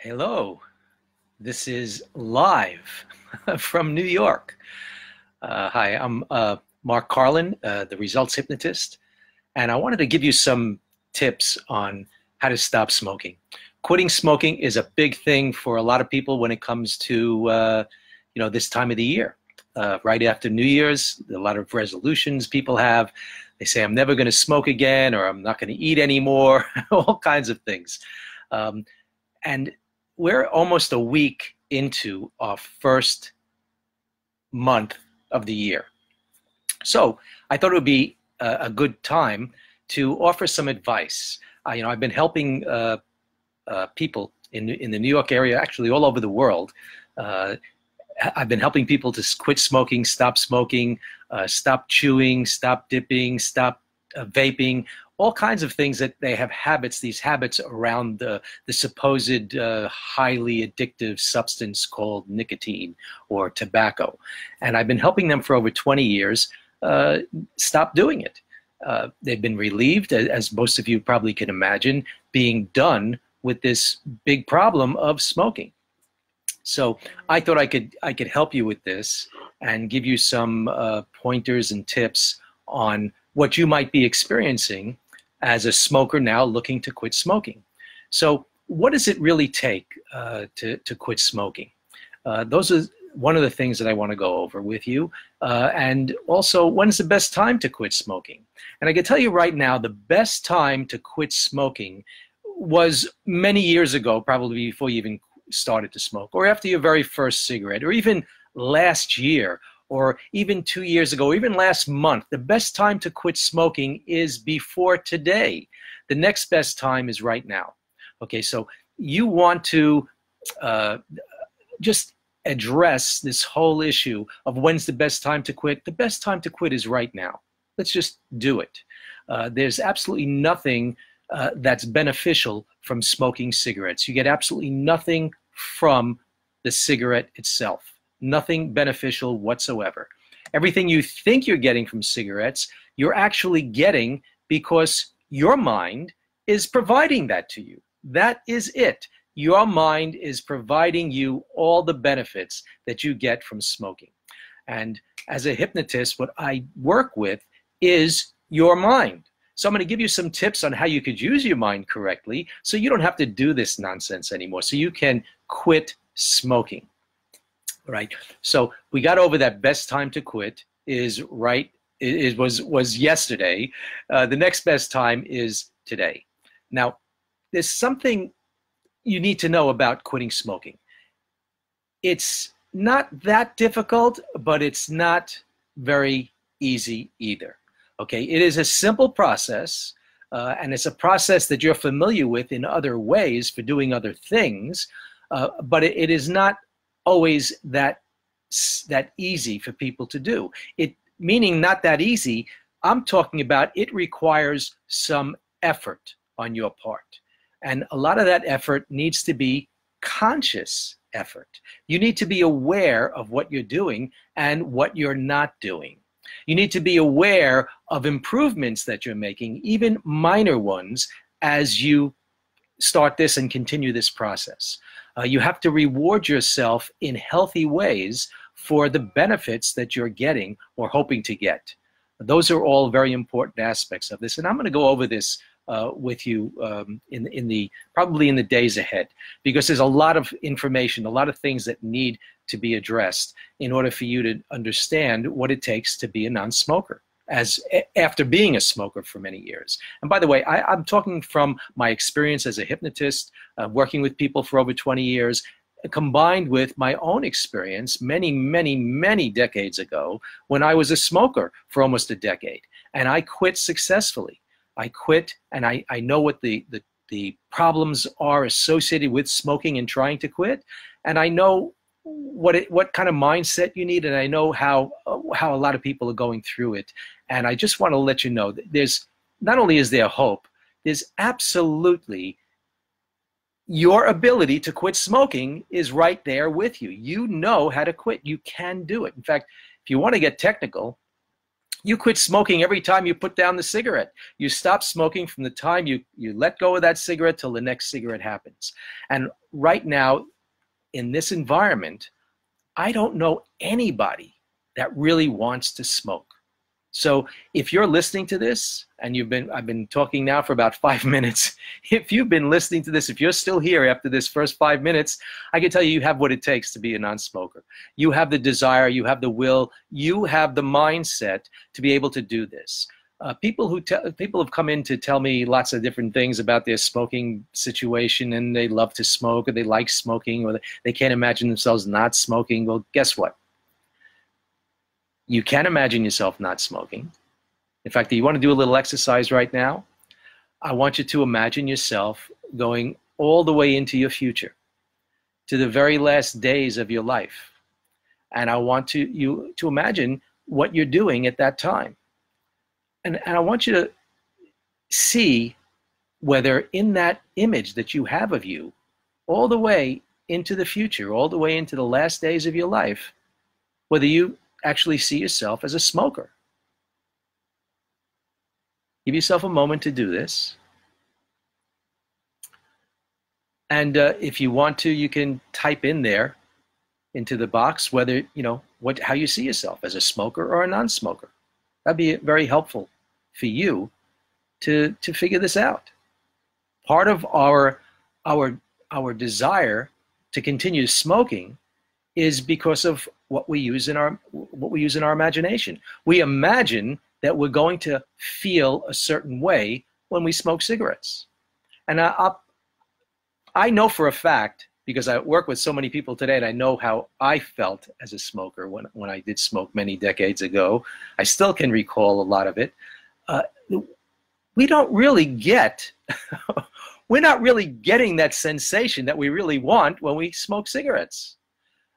Hello, this is live from New York. Hi, I'm Mark Carlin, the results hypnotist, and I wanted to give you some tips on how to stop smoking. Quitting smoking is a big thing for a lot of people when it comes to this time of the year. Right after New Year's, a lot of resolutions people have. They say, I'm never going to smoke again, or I'm not going to eat anymore, all kinds of things. And we're almost a week into our first month of the year. So I thought it would be a good time to offer some advice. I've been helping people in the New York area, actually all over the world. I've been helping people to quit smoking, stop chewing, stop dipping, stop vaping, all kinds of things that they have these habits around the supposed highly addictive substance called nicotine or tobacco. And I've been helping them for over 20 years stop doing it. They've been relieved, as most of you probably can imagine, being done with this big problem of smoking. So I thought I could help you with this and give you some pointers and tips on what you might be experiencing as a smoker now looking to quit smoking. So what does it really take to quit smoking? Those are one of the things that I want to go over with you. And also, when's the best time to quit smoking? And I can tell you right now, the best time to quit smoking was many years ago, probably before you even started to smoke, or after your very first cigarette, or even last year, or even 2 years ago, or even last month. The best time to quit smoking is before today. The next best time is right now. Okay, so you want to just address this whole issue of when's the best time to quit. The best time to quit is right now. Let's just do it. There's absolutely nothing that's beneficial from smoking cigarettes. You get absolutely nothing from the cigarette itself. Nothing beneficial whatsoever. Everything you think you're getting from cigarettes, you're actually getting because your mind is providing that to you. That is it. Your mind is providing you all the benefits that you get from smoking. And as a hypnotist, what I work with is your mind. So I'm going to give you some tips on how you could use your mind correctly so you don't have to do this nonsense anymore, so you can quit smoking. Right. So we got over that best time to quit is right. It was yesterday. The next best time is today. Now, there's something you need to know about quitting smoking. It's not that difficult, but it's not very easy either. Okay. It is a simple process, and it's a process that you're familiar with in other ways for doing other things, but it is not always that easy for people to do. It meaning not that easy, I'm talking about it requires some effort on your part. And a lot of that effort needs to be conscious effort. You need to be aware of what you're doing and what you're not doing. You need to be aware of improvements that you're making, even minor ones, as you start this and continue this process. You have to reward yourself in healthy ways for the benefits that you're getting or hoping to get. Those are all very important aspects of this, and I'm going to go over this with you probably in the days ahead, because there's a lot of information, a lot of things that need to be addressed in order for you to understand what it takes to be a non-smoker after being a smoker for many years. And by the way, I'm talking from my experience as a hypnotist, working with people for over 20 years, combined with my own experience many, many, many decades ago when I was a smoker for almost a decade. And I quit successfully. I quit, and I know what the problems are associated with smoking and trying to quit. And I know what kind of mindset you need, and I know how a lot of people are going through it. And I just want to let you know that there's not only is there hope, there's absolutely your ability to quit smoking is right there with you. You know how to quit. You can do it. In fact, if you want to get technical, You quit smoking every time you put down the cigarette. You stop smoking from the time you let go of that cigarette till the next cigarette happens. And right now, in this environment, I don't know anybody that really wants to smoke. So if you're listening to this, and I've been talking now for about 5 minutes, if you've been listening to this, if you're still here after this first 5 minutes, I can tell you have what it takes to be a non-smoker. You have the desire, you have the will, you have the mindset to be able to do this. People have come in to tell me lots of different things about their smoking situation, and they love to smoke, or they like smoking, or they can't imagine themselves not smoking. Well, guess what? You can imagine yourself not smoking. In fact, if you want to do a little exercise right now, I want you to imagine yourself going all the way into your future, to the very last days of your life. And I want you to imagine what you're doing at that time. And I want you to see whether in that image that you have of you, all the way into the future, all the way into the last days of your life, whether you actually see yourself as a smoker. Give yourself a moment to do this. And if you want to, you can type in there into the box whether, how you see yourself as a smoker or a non-smoker. That'd be very helpful for you to figure this out. Part of our desire to continue smoking is because of what we use in our imagination. We imagine that we're going to feel a certain way when we smoke cigarettes. And I know for a fact, because I work with so many people today, and I know how I felt as a smoker when I did smoke many decades ago. I still can recall a lot of it. We don't really get, we're not really getting that sensation that we really want when we smoke cigarettes.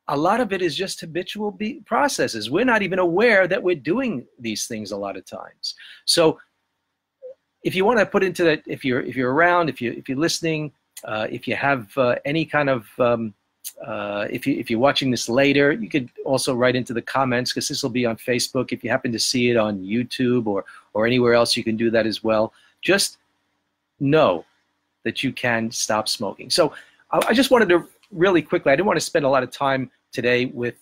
A lot of it is just habitual processes. We're not even aware that we're doing these things a lot of times. So if you want to put into that, if you're around, if you're listening, if you have any kind of, if you're watching this later, you could also write into the comments, because this will be on Facebook. If you happen to see it on YouTube or anywhere else, you can do that as well. Just know that you can stop smoking. So I just wanted to really quickly, I didn't want to spend a lot of time today with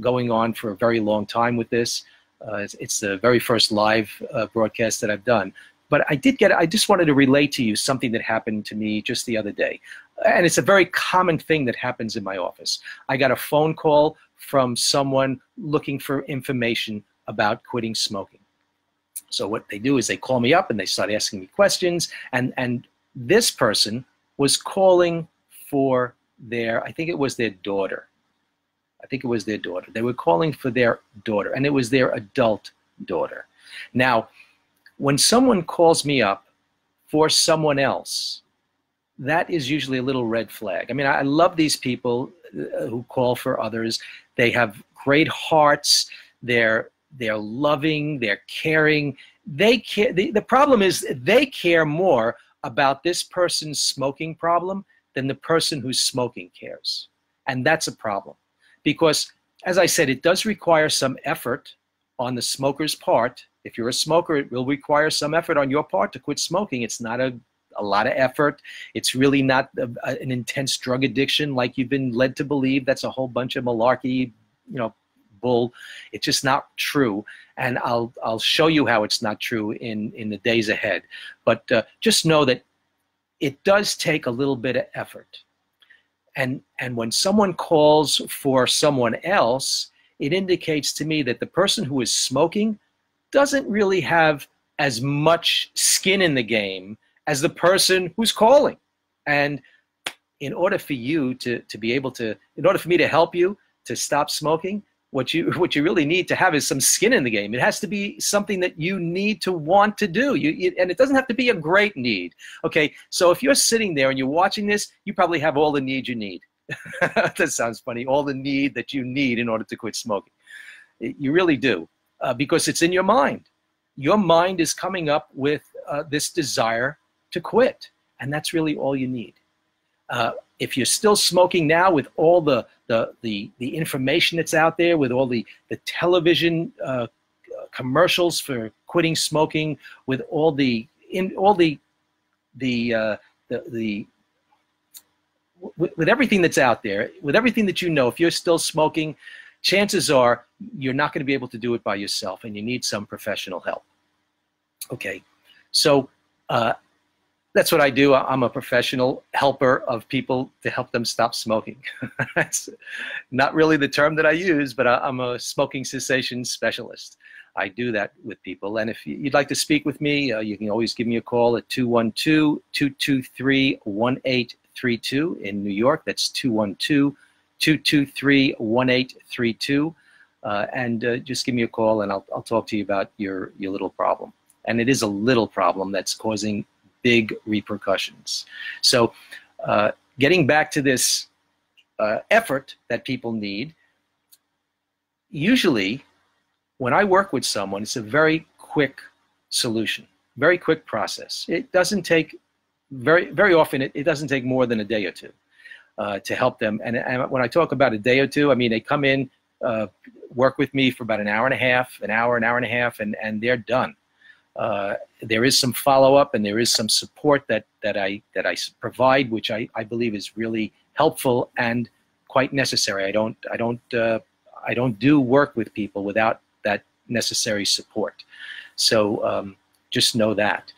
going on for a very long time with this. It's the very first live broadcast that I've done. But I just wanted to relate to you something that happened to me just the other day. And it's a very common thing that happens in my office. I got a phone call from someone looking for information about quitting smoking. So what they do is they call me up and they start asking me questions. And this person was calling for I think it was their daughter. I think it was their daughter. They were calling for their daughter, and it was their adult daughter. Now, when someone calls me up for someone else, that is usually a little red flag. I mean, I love these people who call for others. They have great hearts. They're loving. They're caring. They care. The problem is they care more about this person's smoking problem than the person who's smoking cares. And that's a problem. Because, as I said, it does require some effort on the smoker's part. If you're a smoker, it will require some effort on your part to quit smoking. It's not a lot of effort. It's really not an intense drug addiction like you've been led to believe. That's a whole bunch of malarkey, bull. It's just not true. And I'll show you how it's not true in the days ahead. But just know that it does take a little bit of effort. And when someone calls for someone else, it indicates to me that the person who is smoking doesn't really have as much skin in the game as the person who's calling. And in order for you to be able to, in order for me to help you to stop smoking, what you really need to have is some skin in the game. It has to be something that you need to want to do. And it doesn't have to be a great need. Okay, so if you're sitting there and you're watching this, you probably have all the need you need. That sounds funny. All the need that you need in order to quit smoking. You really do, because it's in your mind. Your mind is coming up with this desire to quit, and that's really all you need. If you're still smoking now, with all the information that's out there, with all the television commercials for quitting smoking, with all the with everything that's out there, with everything that you know, if you're still smoking, chances are you're not going to be able to do it by yourself, and you need some professional help. Okay, so that's what I do. I'm a professional helper of people to help them stop smoking. That's not really the term that I use, but I'm a smoking cessation specialist. I do that with people. And if you'd like to speak with me, you can always give me a call at 212-223-1832 in New York. That's 212-223-1832. And just give me a call, and I'll talk to you about your little problem. And it is a little problem that's causing big repercussions. So getting back to this effort that people need, usually when I work with someone, it's a very quick solution, very quick process. It doesn't take, very often, it doesn't take more than a day or two to help them. And when I talk about a day or two, I mean they come in, work with me for about an hour and a half, an hour and a half, and they're done. There is some follow-up, and there is some support that I provide, which I believe is really helpful and quite necessary. I don't do work with people without that necessary support. So just know that.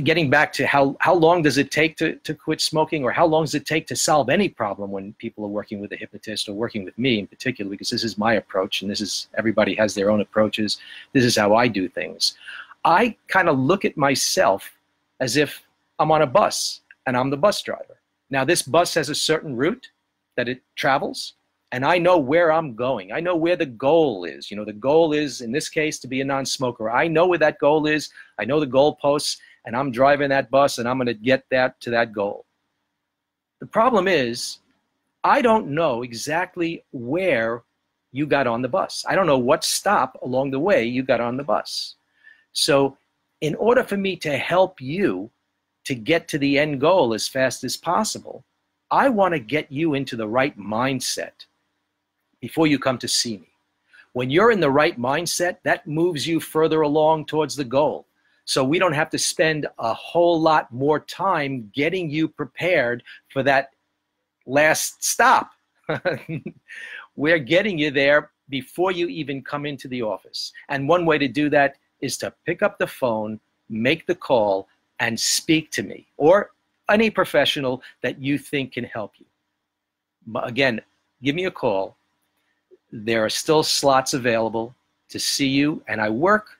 Getting back to how long does it take to quit smoking, or how long does it take to solve any problem when people are working with a hypnotist, or working with me in particular, because this is my approach, and this is, everybody has their own approaches. This is how I do things. I kind of look at myself as if I'm on a bus and I'm the bus driver. Now this bus has a certain route that it travels, and I know where I'm going. I know where the goal is. You know, the goal is, in this case, to be a non-smoker. I know where that goal is. I know the goalposts, and I'm driving that bus, and I'm going to get that to that goal. The problem is, I don't know exactly where you got on the bus. I don't know what stop along the way you got on the bus. So in order for me to help you to get to the end goal as fast as possible, I want to get you into the right mindset before you come to see me. When you're in the right mindset, that moves you further along towards the goal. So we don't have to spend a whole lot more time getting you prepared for that last stop. We're getting you there before you even come into the office. And one way to do that is to pick up the phone, make the call, and speak to me, or any professional that you think can help you. Again, give me a call. There are still slots available to see you, and I work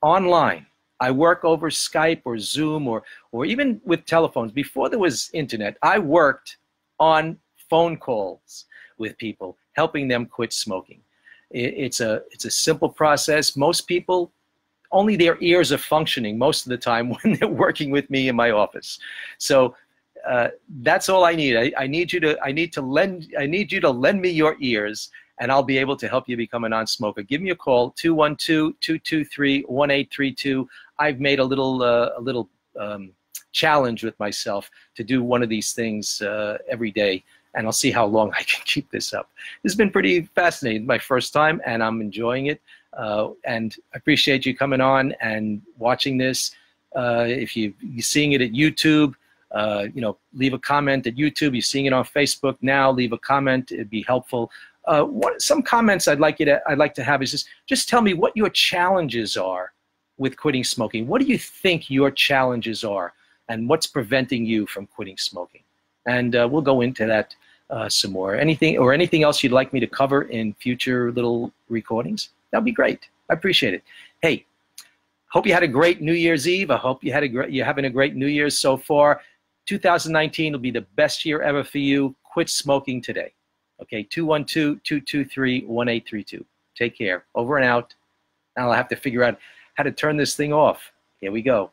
online. I work over Skype or Zoom or even with telephones. Before there was internet, I worked on phone calls with people, helping them quit smoking. It's a simple process. Most people, only their ears are functioning most of the time when they're working with me in my office. So that's all I need. I need you to lend me your ears, and I'll be able to help you become a non-smoker. Give me a call, 212-223-1832. I've made a little challenge with myself to do one of these things every day, and I'll see how long I can keep this up. This has been pretty fascinating, my first time, and I'm enjoying it. And I appreciate you coming on and watching this. If you're seeing it at YouTube, you know, leave a comment at YouTube. You're seeing it on Facebook now, leave a comment. It'd be helpful. Some comments I'd like to have is just tell me what your challenges are with quitting smoking. What do you think your challenges are, and what's preventing you from quitting smoking? And we'll go into that some more. Anything else you'd like me to cover in future little recordings? That'd be great. I appreciate it. Hey, hope you had a great New Year's Eve. I hope you're having a great New Year's so far. 2019 will be the best year ever for you. Quit smoking today. Okay, 212-223-1832. Take care. Over and out. Now I'll have to figure out how to turn this thing off. Here we go.